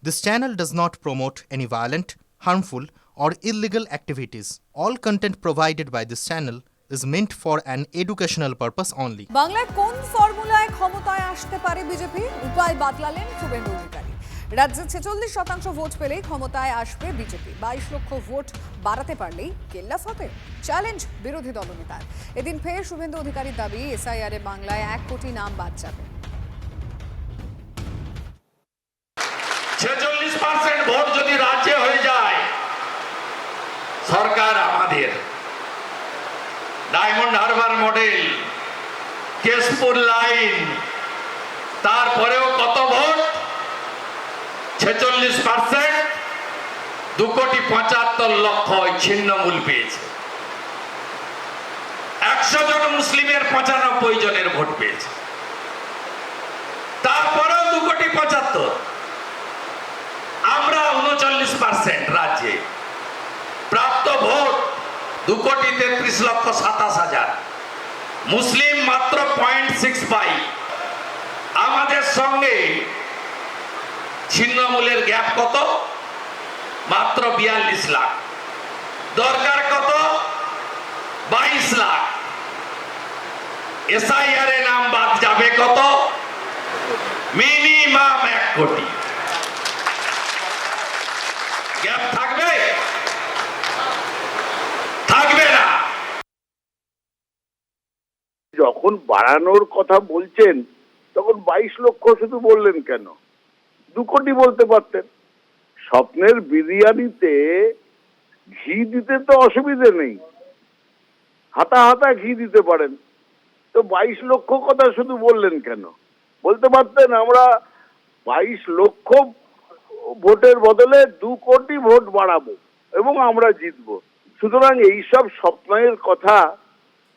This channel does not promote any violent, harmful, or illegal activities. All content provided by this channel is meant for an educational purpose only. বাংলায় কোন ফর্মুলায় ক্ষমতায় আসতে পারে BJP? উপায় বাতলালেন শুভেন্দু অধিকারী। রাজ্যে 46% vote পেলেই ক্ষমতায় আসবে বিজেপি। 22 লক্ষ ভোট বাড়াতে পারলেই কেল্লা ফতে। চ্যালেঞ্জ বিরোধী দলনেতার। এদিন ফের শুভেন্দু অধিকারীর দাবি, এসআইআরে বাংলায় 1 কোটি নাম বাদ যাবে। 46% ভোট যদি রাজ্যে হয়ে যায়, সরকার আমাদের। Diamond Harbour model, Keshpur line, তারপরেও কত ভোট? 46%, 2,75,00,000 ছিন্নমূল পেয়েছে। 100 জন মুসলিমের 95 জনের ভোট পেয়েছে। তারপরেও 2,75,00,000। আমরা 39% রাজ্যে। প্রাপ্ত ভোট 2,33,27,000। মুসলিম মাত্র 0.65। আমাদের সঙ্গে ছিন্নমূলের গ্যাপ কত? মাত্র 42 লাখ। দরকার কত? 22 লাখ। এসআইআর এ নাম বাদ যাবে কত? মিনিমাম 1 কোটি। গ্যাপ থাকবে? থাকবে না। যখন বাড়ানোর কথা বলছেন তখন 22 লক্ষ শুধু বললেন কেন? 2 কোটি বলতে পারতেন। স্বপ্নের বিরিয়ানিতে ঘি দিতে তো অসুবিধে নেই, হাতা হাতা ঘি দিতে পারেন, তো 22 লক্ষ কথা শুধু বললেন কেন? বলতে পারতেন আমরা 22 লক্ষ ভোটের বদলে 2 কোটি ভোট বাড়াবো এবং আমরা জিতবো। সুতরাং এইসব স্বপ্নের কথা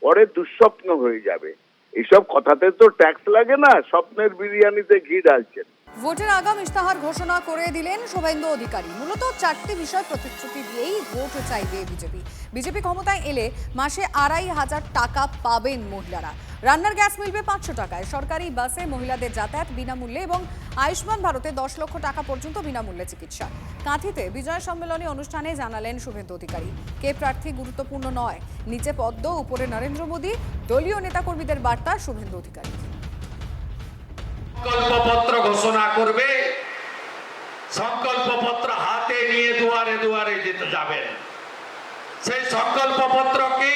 পরে দুঃস্বপ্ন হয়ে যাবে। এইসব কথাতে তো ট্যাক্স লাগে না, স্বপ্নের বিরিয়ানিতে ঘি ঢালছেন। ভোটের আগাম ইশতেহার ঘোষণা করে দিলেন শুভেন্দু অধিকারী। মূলত 4টি বিষয় প্রতিশ্রুতি দিয়েই ভোট চাইবে বিজেপি। বিজেপি ক্ষমতায় এলে মাসে 2,500 টাকা পাবেন মহিলারা। রান্নার গ্যাস মিলবে 500 টাকায়। সরকারি বাসে মহিলাদের যাতায়াত বিনামূল্যে এবং আয়ুষ্মান ভারতে 10 লক্ষ টাকা পর্যন্ত বিনামূল্যে চিকিৎসা। কাঁথিতে বিজয় সম্মেলনী অনুষ্ঠানে জানালেন শুভেন্দু অধিকারী, কে প্রার্থী গুরুত্বপূর্ণ নয়, নিচে পদ্ম উপরে নরেন্দ্র মোদী। দলীয় নেতাকর্মীদের বার্তা শুভেন্দু অধিকারী। সংকল্পপত্র ঘোষণা করবে, সংকল্পপত্র হাতে নিয়ে দুয়ারে দুয়ারে যেতে যাবেন। সেই সংকল্পপত্র কি?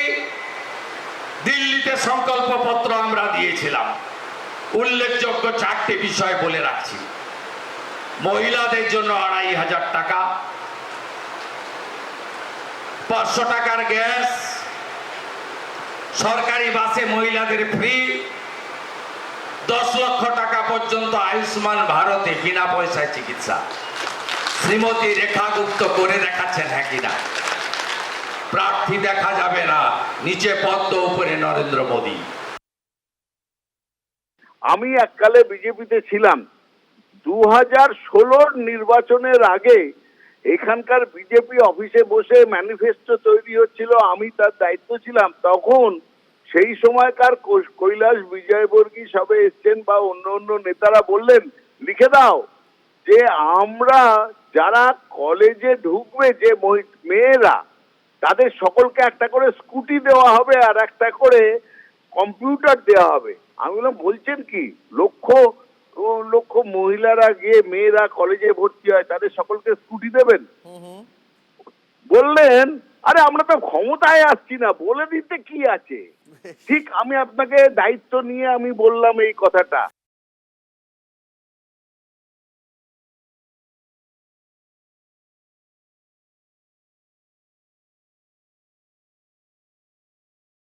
দিল্লিতে সংকল্পপত্র আমরা দিয়েছিলাম। উল্লেখযোগ্য 4টি বিষয় বলে রাখছি। মহিলাদের জন্য 2,500 টাকা, 500 টাকার গ্যাস, সরকারি বাসে মহিলাদের ফ্রি, 10 লক্ষ টাকা পর্যন্ত আয়ুষ্মান ভারতে বিনা পয়সায় চিকিৎসা। শ্রীমতী রেখা গুপ্ত করে দেখাচ্ছেন হ্যাঁ কিনা? প্রার্থী দেখা যাবে না, নিচে পদ্ম উপরে নরেন্দ্র মোদী। আমি এককালে বিজেপিতে ছিলাম। 2016 নির্বাচনের আগে এখানকার বিজেপি অফিসে বসে ম্যানিফেস্টো তৈরি হচ্ছিল, আমি তার দায়িত্ব ছিলাম। তখন সেই সময়কার কৈলাস বিজয়বর্গী সবে এসছেন বা অন্য অন্য নেতারা বললেন, লিখে দাও যে আমরা যারা কলেজে ঢুকবে, যে মেয়েরা, তাদের সকলকে একটা করে স্কুটি দেওয়া হবে আর একটা করে কম্পিউটার দেওয়া হবে। আমি বলছেন কি, লক্ষ লক্ষ মহিলারা গিয়ে, মেয়েরা কলেজে ভর্তি হয়, তাদের সকলকে স্কুটি দেবেন? বললেন আরে আমরা তো ক্ষমতায় আসছি না, বলে দিতে কি আছে। ঠিক আমি আপনাকে দায়িত্ব নিয়ে আমি বললাম এই কথাটা।